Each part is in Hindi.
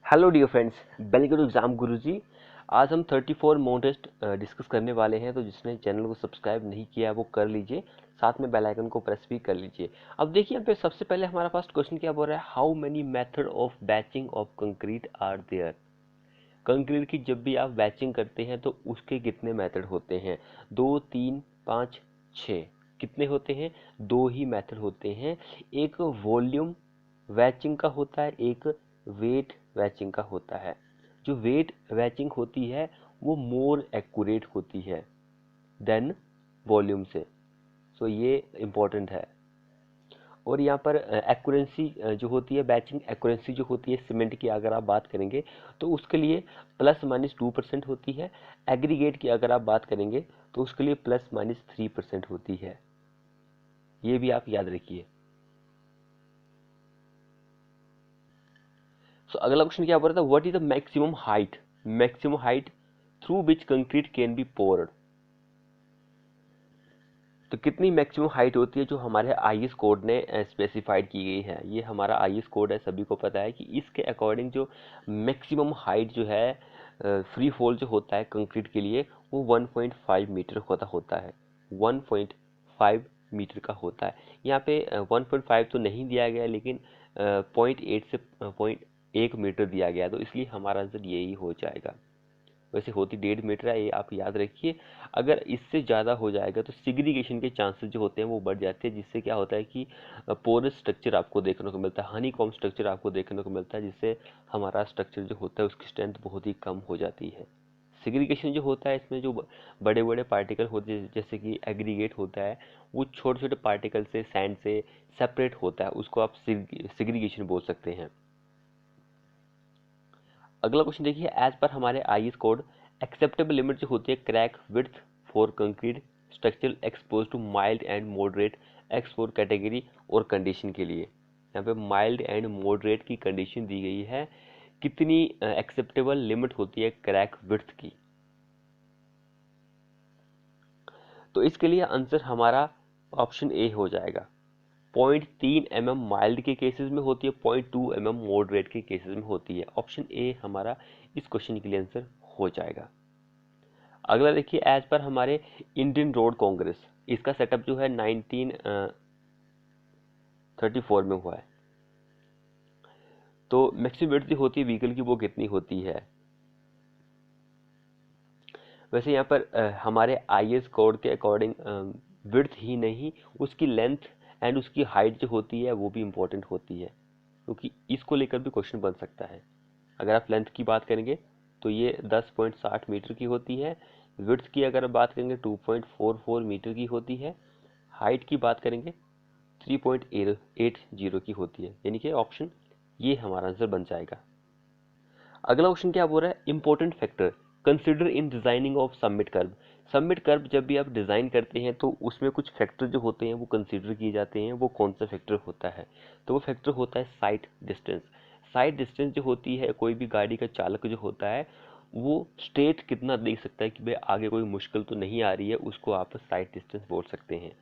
Hello dear friends, welcome to exam Guruji. आज हम 34 मॉक टेस्ट डिस्कस करने वाले हैं। तो जिसने चैनल को सब्सक्राइब नहीं किया है वो कर लीजिए, साथ में बेल आइकन को प्रेस भी कर लीजिए। अब देखिए यहाँ पे सबसे पहले हमारा फर्स्ट क्वेश्चन क्या बोल रहा है, how many method of batching of concrete are there. Concrete की जब भी आप बैचिंग करते हैं तो उसके कितने मेथड होते हैं? 2, 3, 5, 6। कितने होते हैं? दो ही मेथड होते हैं। एक वॉल्यूम वैचिंग का होता है, एक वेट वैचिंग का होता है। जो वेट वैचिंग होती है वो मोर एक्यूरेट होती है देन वॉल्यूम से। सो ये इम्पोर्टेंट है। और यहाँ पर एक्यूरेंसी जो होती है, बैचिंग एक्यूरेंसी जो होती है सीमेंट की अगर आप बात करेंगे तो उसके लिए ±2% होती है। एग्रीगेट की अगर आप बात करेंगे तो उसके लिए ±3% होती है। ये भी आप याद रखिए। सो अगला क्वेश्चन क्या बोल रहा था, what is the maximum height through which concrete can be poured. तो कितनी मैक्सिमम हाइट होती है जो हमारे आईएस कोड ने स्पेसिफाइड की गई है। ये हमारा आईएस कोड है, सभी को पता है कि इसके अकॉर्डिंग जो मैक्सिमम हाइट जो है फ्री फॉल जो होता है कंक्रीट के लिए वो 1.5 मीटर होता है। 1.5 मीटर का होता है। यहाँ पे 1.5 तो नहीं दिया गया, लेकिन 0.8 से 0.1 मीटर दिया गया, तो इसलिए हमारा आंसर यही हो जाएगा। वैसे होती 1.5 मीटर है, ये आप याद रखिए। अगर इससे ज़्यादा हो जाएगा तो सिग्रीगेशन के चांसेस जो होते हैं वो बढ़ जाते हैं, जिससे क्या होता है कि पोरस स्ट्रक्चर आपको देखने को मिलता है, हनीकॉम्ब स्ट्रक्चर आपको देखने को मिलता है, जिससे हमारा स्ट्रक्चर जो होता है उसकी स्ट्रेंथ बहुत ही कम हो जाती है। सिग्रीगेशन जो होता है इसमें जो बड़े बड़े पार्टिकल होते हैं जैसे कि एग्रीगेट होता है, वो छोटे छोटे पार्टिकल से सैंड से सेपरेट होता है, उसको आप सिग्रीगेशन बोल सकते हैं। अगला क्वेश्चन देखिए, एज पर हमारे आईएस कोड एक्सेप्टेबल लिमिट जो होती है crack width for concrete structure expose to mild and moderate X four category और कंडीशन के लिए। यहाँ पे माइल्ड एंड मॉडरेट की कंडीशन दी गई है। कितनी एक्सेप्टेबल लिमिट होती है क्रैक विड्थ की? तो इसके लिए आंसर हमारा ऑप्शन ए हो जाएगा। 0.3 mm माइल्ड के केसेस में होती है, 0.2 mm मॉडरेट के केसेस में होती है। ऑप्शन ए हमारा इस क्वेश्चन के लिए आंसर हो जाएगा। अगला देखिए, एज पर हमारे इंडियन रोड कांग्रेस, इसका सेटअप जो है 1934 में हुआ है। तो मैक्सिमम विड्थ जो होती है व्हीकल की वो कितनी होती है? वैसे यहाँ पर हमारे आईएस कोड के अकॉर्डिंग विड्थ ही नहीं, उसकी लेंथ एंड उसकी हाइट जो होती है वो भी इम्पोर्टेंट होती है, क्योंकि इसको लेकर भी क्वेश्चन बन सकता है। अगर आप लेंथ की बात करेंगे तो ये 10.60 मीटर की होती है। विड्थ की अगर बात करेंगे 2.44 मीटर की होती है। हाइट की बात करेंगे 3.80 की होती है, यानी कि ऑप्शन ये हमारा आंसर बन जाएगा। अगला क्वेश्चन क्या बोल रहा है, important factor consider in designing of submit curve. Submit curve जब भी आप डिजाइन करते हैं तो उसमें कुछ फैक्टर जो होते हैं वो कंसीडर किए जाते हैं। वो कौन सा फैक्टर होता है? तो वो फैक्टर होता है साइट डिस्टेंस। साइट डिस्टेंस जो होती है, कोई भी गाड़ी का चालक जो होता है वो स्ट्रेट कितना देख सकता है कि भाई आगे कोई मुश्किल तो नहीं आ रही है, उसको आप साइट डिस्टेंस बोल सकते हैं।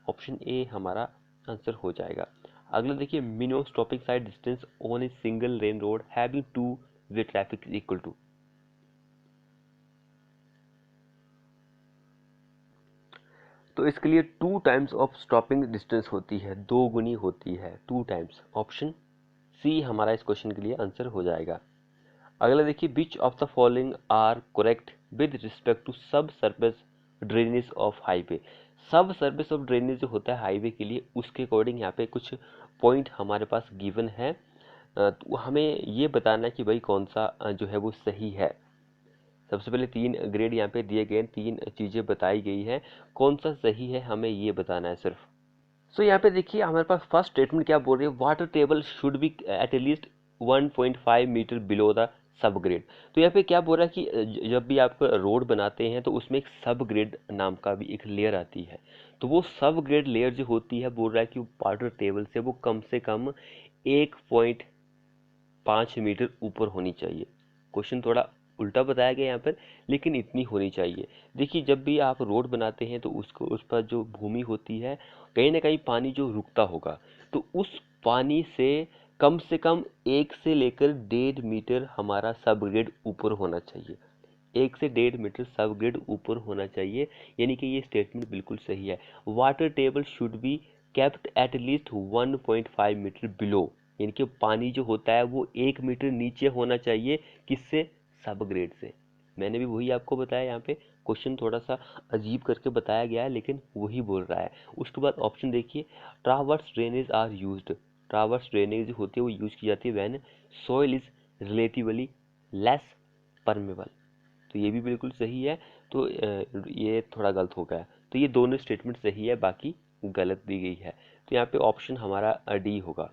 ऑप्शन ए हमारा आंसर हो जाएगा। अगला देखिए, minimum stopping sight distance on a single lane road having two way traffic is equal to. तो इसके लिए 2 टाइम्स ऑफ स्टॉपिंग डिस्टेंस होती है, 2 गुनी होती है, 2 टाइम्स। ऑप्शन सी हमारा इस क्वेश्चन के लिए आंसर हो जाएगा। अगला देखिए, which of the following are correct with respect to sub surface drainage of highway. Sub surface of drainage जो होता है हाईवे के लिए, उसके अकॉर्डिंग यहाँ पे कुछ पॉइंट हमारे पास गिवन है। तो हमें ये बताना है कि भाई कौन सा जो है वो सही है। सबसे पहले 3 ग्रेड यहाँ पे दिए गए, 3 चीजें बताई गई है, कौन सा सही है हमें ये बताना है सिर्फ। सो यहाँ पे देखिए हमारे पास फर्स्ट स्टेटमेंट क्या बोल रही है, water table should be at least 1.5 metre below the sub grade. तो यहाँ पे क्या बोल रहा है कि जब भी आप रोड बनाते हैं तो उसमें एक सब ग्रेड नाम का भी एक लेयर आती है। तो वो सब ग्रेड लेयर जो होती है, बोल रहा है कि वाटर टेबल से कम 1.5 मीटर ऊपर होनी चाहिए। क्वेश्चन थोड़ा उल्टा बताया गया यहाँ पर, लेकिन इतनी होनी चाहिए। देखिए जब भी आप रोड बनाते हैं तो उसको उस पर जो भूमि होती है, कहीं ना कहीं पानी जो रुकता होगा, तो उस पानी से कम से कम 1 से लेकर 1.5 मीटर हमारा सब ग्रेड ऊपर होना चाहिए। 1 से 1.5 मीटर सब ग्रेड ऊपर होना चाहिए, यानी कि ये स्टेटमेंट बिल्कुल सही है। Water table should be kept at least 1.5 metre below, यानी कि पानी जो होता है वो 1 मीटर नीचे होना चाहिए, किससे? सब ग्रेड से। मैंने भी वही आपको बताया, यहाँ पे क्वेश्चन थोड़ा सा अजीब करके बताया गया है, लेकिन वही बोल रहा है। उसके बाद ऑप्शन देखिए, transverse drainage are used. Transverse drainage जो होती है वो यूज की जाती है when soil is relatively less permeable. तो ये भी बिल्कुल सही है। तो ये थोड़ा गलत हो गया, तो ये दोनों स्टेटमेंट सही है, बाकी गलत दी गई है। तो यहाँ पे ऑप्शन हमारा डी होगा।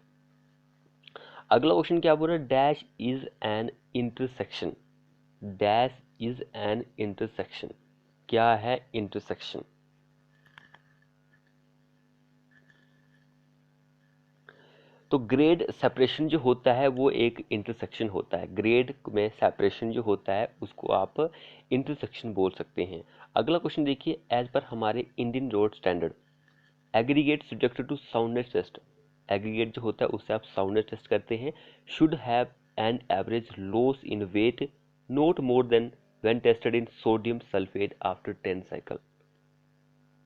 अगला क्वेश्चन क्या बोल रहा है? Dash is an intersection. Dash is an intersection. क्या है इंटरसेक्शन? तो ग्रेड सेपरेशन जो होता है वो एक इंटरसेक्शन होता है। ग्रेड में सेपरेशन जो होता है उसको आप इंटरसेक्शन बोल सकते हैं। अगला क्वेश्चन देखिए, एज पर हमारे Indian road standard aggregate subject to soundness test. Aggregate जो होता है उससे आप साउंडनेस टेस्ट करते हैं। Should have an average loss in weight not more than when tested in sodium sulphate after 10 cycle.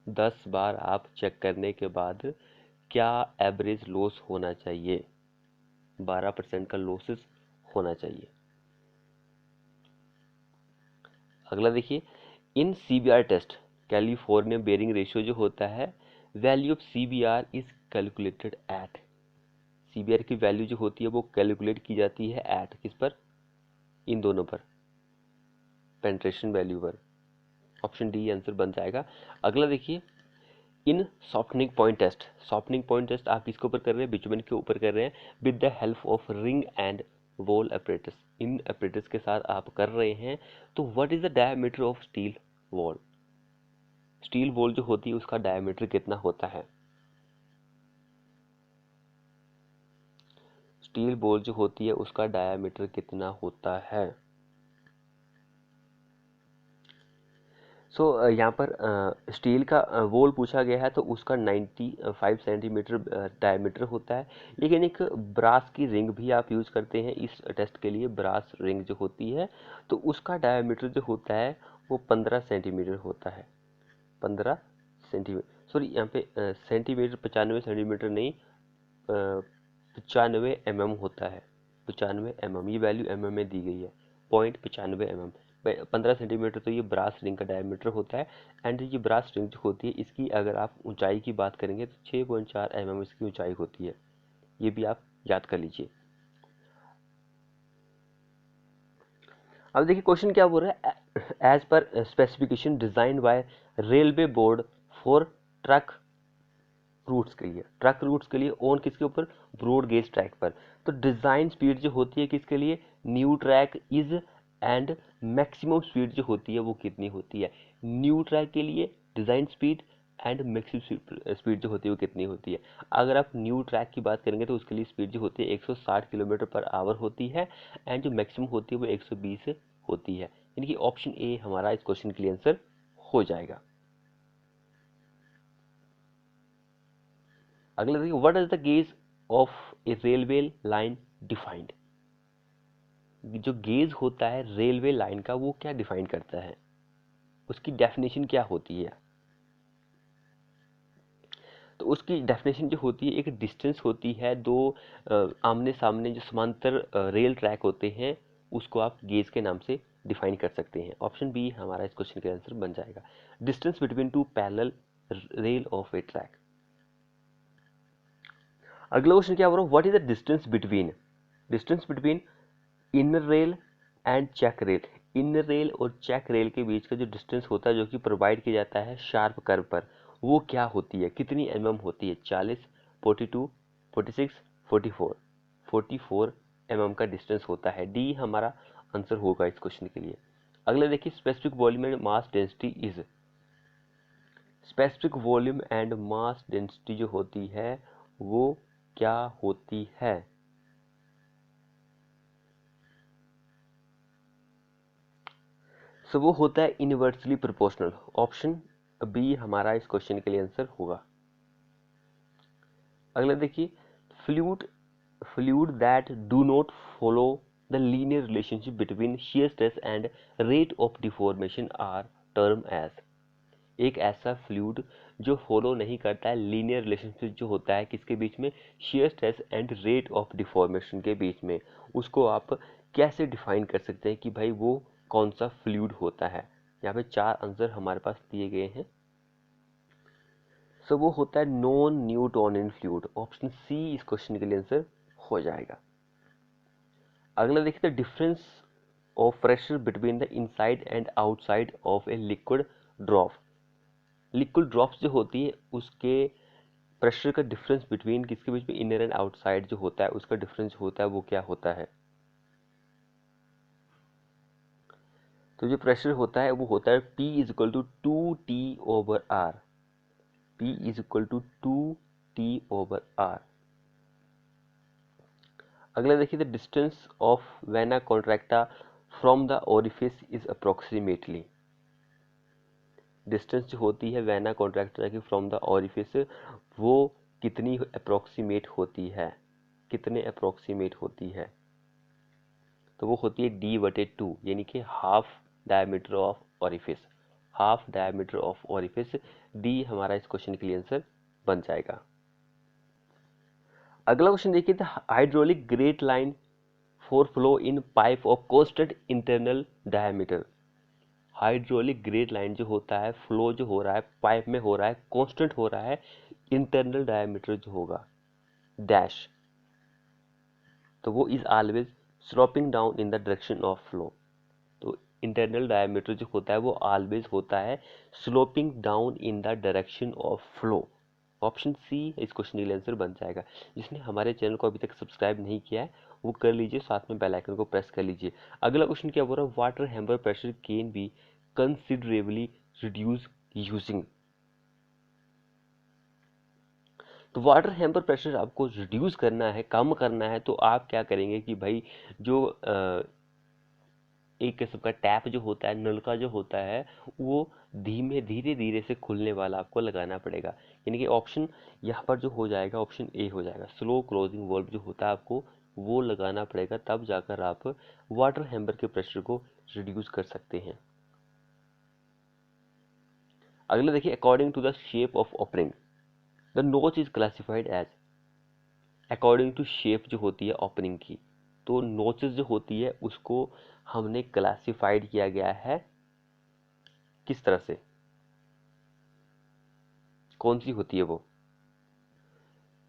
10 बार आप चेक करने के बाद क्या एवरेज लॉस होना चाहिए? 12% का लॉसेस होना चाहिए। अगला देखिए, in CBR test California bearing ratio जो होता है, value of CBR is calculated at. CBR की वैल्यू जो होती है वो कैलकुलेट की जाती है एट किस पर? इन दोनों पर, पेनिट्रेशन वैल्यू पर। ऑप्शन डी आंसर बन जाएगा। अगला देखिए, in softening point test. Softening point test आप किसके ऊपर कर रहे हैं? बिटुमेन के ऊपर कर रहे हैं with the help of ring and wall apparatus। In apparatus के साथ आप कर रहे हैं। तो what is the diameter of steel wall? Steel wall जो होती है उसका डायमीटर कितना होता है? स्टील वॉल जो होती है उसका डायमीटर कितना होता है? यहाँ पर स्टील का वॉल पूछा गया है, तो उसका 95 सेंटीमीटर डायमीटर होता है। लेकिन एक ब्रास की रिंग भी आप यूज़ करते हैं इस टेस्ट के लिए। ब्रास रिंग जो होती है तो उसका डायमीटर जो होता है वो 15 सेंटीमीटर होता है। 15 सेंटीमीटर, सॉरी यहाँ पे सेंटीमीटर 95 सेंटीमीटर नहीं, 95 होता है। 95 ये वैल्यू में दी गई है। 0.95 15 सेंटीमीटर तो ये ब्रास रिंग का डायमीटर होता है। एंड ये ब्रास रिंग जो होती है इसकी अगर आप ऊंचाई की बात करेंगे तो 6.4 इसकी ऊंचाई होती है। ये भी आप याद कर लीजिए। अब देखिए क्वेश्चन क्या बोल रहा है, एज पर specification design by railway board for truck routes के लिए। ट्रक रूट्स के लिए ऑन किसके ऊपर? ब्रॉड गेज ट्रैक पर। तो डिजाइन स्पीड जो होती है किसके लिए? New track is and maximum speed जो होती है वो कितनी होती है? न्यू ट्रैक के लिए design speed and maximum speed जो होती है वो कितनी होती है? अगर आप न्यू ट्रैक की बात करेंगे तो उसके लिए स्पीड जो होती है 160 किलोमीटर पर आवर होती है। एंड जो मैक्सिमम होती है वो 120 होती है। यानी कि ऑप्शन ए हमारा इस क्वेश्चन के लिए आंसर हो जाएगा। अगला देखिए, what is the gauge of A railway line defined. जो गेज होता है रेलवे लाइन का वो क्या डिफाइन करता है? उसकी डेफिनेशन क्या होती है? तो उसकी डेफिनेशन जो होती है, एक डिस्टेंस होती है दो आमने सामने जो समांतर रेल ट्रैक होते हैं उसको आप गेज के नाम से डिफाइन कर सकते हैं। ऑप्शन बी हमारा इस क्वेश्चन का आंसर बन जाएगा। Distance between two parallel rail of a track. अगला क्वेश्चन क्या बोल रहा है? What is the distance between inner rail and check rail. Inner rail और चेक रेल के बीच का जो डिस्टेंस होता है जो कि प्रोवाइड किया जाता है शार्प कर्व पर, वो क्या होती है? कितनी होती है? 40, 42, 46, 44। 44 का डिस्टेंस होता है। डी हमारा आंसर होगा इस क्वेश्चन के लिए। अगले देखिए, specific volume and mass density is. Specific volume and mass density जो होती है वो क्या होती है? वो होता है इनवर्सली प्रोपोर्शनल। ऑप्शन बी हमारा इस क्वेश्चन के लिए आंसर होगा। अगला देखिए, fluid fluid that do not follow the linear relationship between shear stress and rate of deformation are termed as। एक ऐसा फ्लूइड जो फॉलो नहीं करता है लीनियर रिलेशनशिप जो होता है किसके बीच में, shear stress and rate of deformation के बीच में, उसको आप कैसे डिफाइन कर सकते हैं कि भाई वो कौन सा फ्लूइड होता है। यहाँ पे 4 आंसर हमारे पास दिए गए हैं। सो वो होता है non Newtonian fluid. Option C इस क्वेश्चन के लिए आंसर हो जाएगा। अगला देखिए, the difference of pressure between the inside and outside of a liquid drop. Liquid drops जो होती है उसके प्रेशर का डिफरेंस बिटवीन किसके बीच में, इनर एंड आउटसाइड जो होता है उसका डिफरेंस होता है वो क्या होता है। तो जो प्रेशर होता है वो होता है P is equal to 2T/R। P is equal to 2T/R। अगला देखिए, the distance of vena contracta from the orifice is approximately. Distance जो होती है वेना कॉन्ट्रैक्टा की फ्रॉम द ओरिफिस वो कितनी अप्रोक्सीमेट होती है, कितने अप्रोक्सीमेट होती है, तो वो होती है D/2 यानी कि half diameter of orifice. Half diameter of orifice D हमारा इस क्वेश्चन के लिए आंसर बन जाएगा। अगला क्वेश्चन देखिए, the hydraulic great line for flow in pipe of constant internal diameter. Hydraulic great line जो होता है फ्लो जो हो रहा है पाइप में हो रहा है कांस्टेंट हो रहा है, इंटरनल डायमीटर जो होगा डैश, तो वो is always sloping down in the direction of flow. तो इंटरनल डायमीटर जो होता है वो ऑलवेज होता है sloping down in the direction of flow. Option C इस क्वेश्चन के लिए आंसर बन जाएगा। जिसने हमारे चैनल को अभी तक सब्सक्राइब नहीं किया है वो कर लीजिए, साथ में बेल आइकन को प्रेस कर लीजिए। अगला क्वेश्चन क्या बोल रहा है, water hammer pressure can be considerably reduce using. तो वाटर हैम्पर प्रेशर आपको रिड्यूस करना है, कम करना है, तो आप क्या करेंगे कि भाई जो एक किस्म का टैप जो होता है, नल का जो होता है, वो धीमे धीरे धीरे से खुलने वाला आपको लगाना पड़ेगा। यानी कि ऑप्शन यहाँ पर जो हो जाएगा ऑप्शन ए हो जाएगा। स्लो क्लोजिंग वाल्व जो होता है आपको वो लगाना पड़ेगा, तब जाकर आप वाटर हैम्पर के प्रेशर को रिड्यूस कर सकते हैं। अगला देखिए, according to the shape of opening the notch is classified as. According to shape जो होती है ओपनिंग की, तो नोचेस जो होती है उसको हमने क्लासिफाइड किया गया है किस तरह से, कौन सी होती है वो।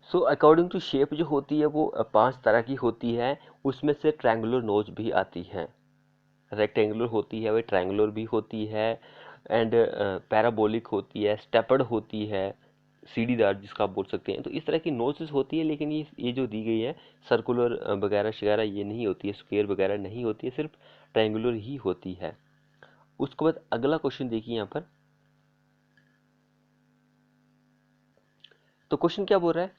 सो अकॉर्डिंग टू शेप जो होती है वो 5 तरह की होती है। उसमें से ट्रायंगुलर नोच भी आती है, रेक्टेंगुलर होती है, वही ट्रायंगुलर भी होती है, एंड पैराबोलिक होती है, स्टेपर्ड होती है, सीढ़ीदार जिसका आप बोल सकते हैं। तो इस तरह की नोचेस होती है, लेकिन ये जो दी गई है सर्कुलर वगैरह शगैरह ये नहीं होती है, स्क्वायर वगैरह नहीं होती है, सिर्फ ट्रायंगुलर ही होती है। उसके बाद अगला क्वेश्चन देखिए यहाँ पर, तो क्वेश्चन क्या बोल रहा है,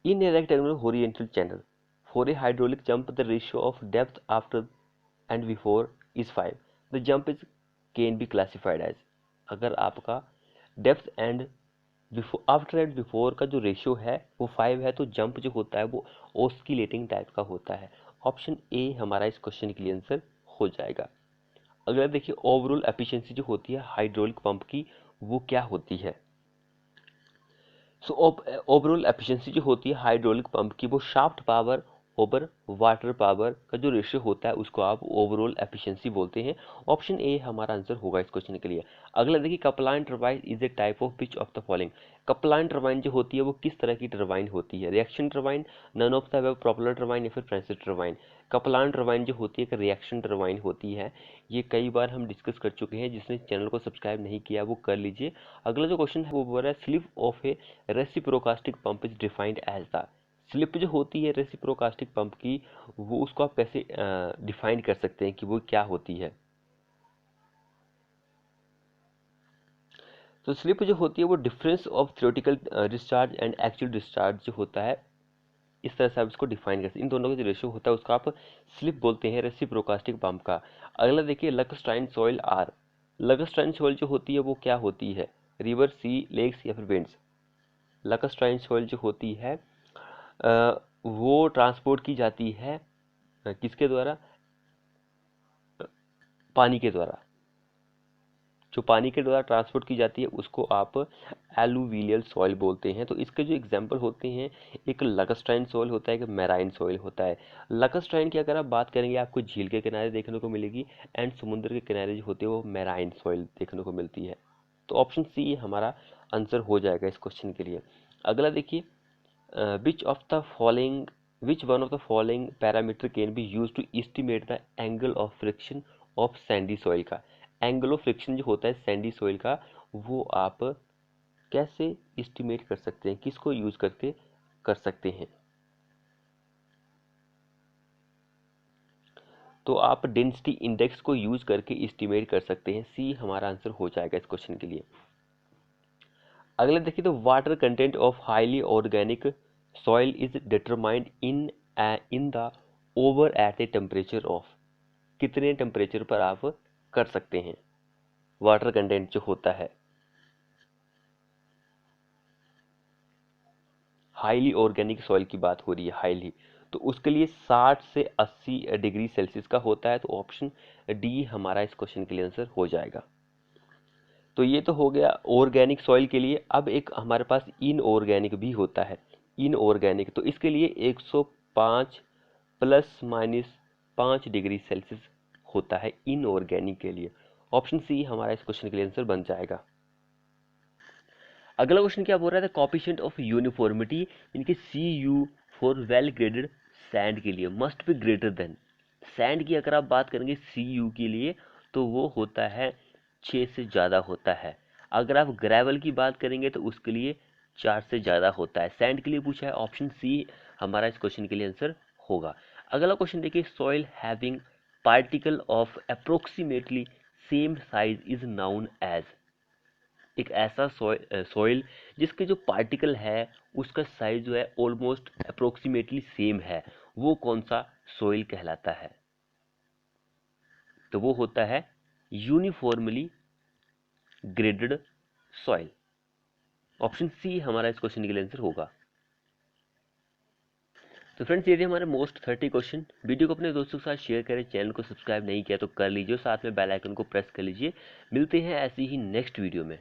in a rectangular horizontal channel for a hydraulic jump the ratio of depth after and before is 5, the jump is can be classified as. अगर आपका depth and before after and before का जो रेशियो है वो 5 है, तो जंप जो होता है वो ऑस्किलेटिंग टाइप का होता है। ऑप्शन ए हमारा इस क्वेश्चन के लिए आंसर हो जाएगा। अगर देखिए, ओवरऑल एफिशिएंसी जो होती है हाइड्रोलिक पंप की वो क्या होती है। सो ओवरऑल एफिशिएंसी जो होती है हाइड्रोलिक पंप की वो shaft power over water power का जो रेशियो होता है उसको आप ओवरऑल एफिशिएंसी बोलते हैं। ऑप्शन ए हमारा आंसर होगा इस क्वेश्चन के लिए। अगला देखिए, Kaplan turbine is a type of which of the following. Kaplan turbine जो होती है वो किस तरह की टरबाइन होती है, reaction turbine, none of the above, propeller turbine या फिर फ्रेंसिस टरबाइन। कपलाइन टरबाइन जो होती है एक रिएक्शन टरबाइन होती है। ये कई बार हम डिस्कस कर चुके हैं, जिसने चैनल को सब्सक्राइब नहीं किया वो कर लीजिए। अगला जो क्वेश्चन है वो बोल रहा है, slip of a reciprocating pump is defined as the. Slip जो होती है रेसिप्रोकास्टिक पंप की वो उसको आप कैसे डिफाइन कर सकते हैं कि वो क्या होती है। तो स्लिप जो होती है वो difference of theoretical discharge and actual discharge जो होता है, इस तरह से आप इसको डिफाइन करते हैं। इन दोनों का जो रेशियो होता है उसका आप स्लिप बोलते हैं रेसिप्रोकास्टिक पंप का। अगला देखिए, लकस्टाइन सॉइल आर। लकस्टाइन सॉइल जो होती है वो क्या होती है, रिवर, सी, लेक्स या फिर विंड्स। लकस्टाइन सॉइल जो होती है वो ट्रांसपोर्ट की जाती है किसके द्वारा? पानी के द्वारा। जो पानी के द्वारा ट्रांसपोर्ट की जाती है उसको आप एलुवियल सॉइल बोलते हैं। तो इसके जो एग्जांपल होते हैं, एक लैक्स्ट्राइन सॉइल होता है, एक मैराइन सॉइल होता है। लैक्स्ट्राइन की अगर आप बात करेंगे आपको झील के किनारे देखने को मिलेगी, एंड समुद्र के किनारे जो होते हैं वो मैराइन सॉइल देखने को मिलती है। तो ऑप्शन सी हमारा आंसर हो जाएगा इस क्वेश्चन के लिए। अगला देखिए, which of the following which one of the following parameter can be used to estimate the angle of friction of sandy soil का एंगल ऑफ फ्रिक्शन जो होता है सैंडी सॉइल का, वो आप कैसे एस्टिमेट कर सकते हैं, किसको यूज करके कर सकते हैं? तो आप डेंसिटी इंडेक्स को यूज करके एस्टिमेट कर सकते हैं। सी हमारा आंसर हो जाएगा इस क्वेश्चन के लिए। अगला देखिए, तो water content of highly organic soil is determined in the oven at a temperature of, कितने टेम्परेचर पर आप कर सकते हैं वाटर कंटेंट जो होता है? हाईली ऑर्गेनिक सॉइल की बात हो रही है, हाईली, तो उसके लिए 60 से 80 डिग्री सेल्सियस का होता है। तो ऑप्शन डी हमारा इस क्वेश्चन के लिए आंसर हो जाएगा। तो ये तो हो गया ऑर्गेनिक सॉइल के लिए। अब एक हमारे पास इनऑर्गेनिक भी होता है, इनऑर्गेनिक, तो इसके लिए 105 प्लस माइनस 5 डिग्री सेल्सियस होता है इनऑर्गेनिक के लिए। ऑप्शन सी हमारा इस क्वेश्चन के लिए आंसर बन जाएगा। अगला क्वेश्चन क्या बोल रहा था? कॉफिशिएंट ऑफ यूनिफॉर्मिटी इनके C U for well graded sand के लिए must be greater than, sand की अगर आप बात करेंगे सी यू के लिए तो वो होता है 6 से ज़्यादा होता है। अगर आप ग्रेवल की बात करेंगे तो उसके लिए 4 से ज़्यादा होता है। सैंड के लिए पूछा है, ऑप्शन सी हमारा इस क्वेश्चन के लिए आंसर होगा। अगला क्वेश्चन देखिए, soil having particle of approximately same size is known as, एक ऐसा सॉइल जिसके जो पार्टिकल है उसका साइज जो है ऑलमोस्ट अप्रोक्सीमेटली सेम है, वो कौन सा सॉइल कहलाता है? तो वो होता है uniformly graded soil. Option C हमारा इस क्वेश्चन के लिए आंसर होगा। तो फ्रेंड्स, ये थे हमारे मोस्ट 30 क्वेश्चन। वीडियो को अपने दोस्तों के साथ शेयर करें, चैनल को सब्सक्राइब नहीं किया तो कर लीजिए, साथ में बेल आइकन को प्रेस कर लीजिए। मिलते हैं ऐसी ही नेक्स्ट वीडियो में।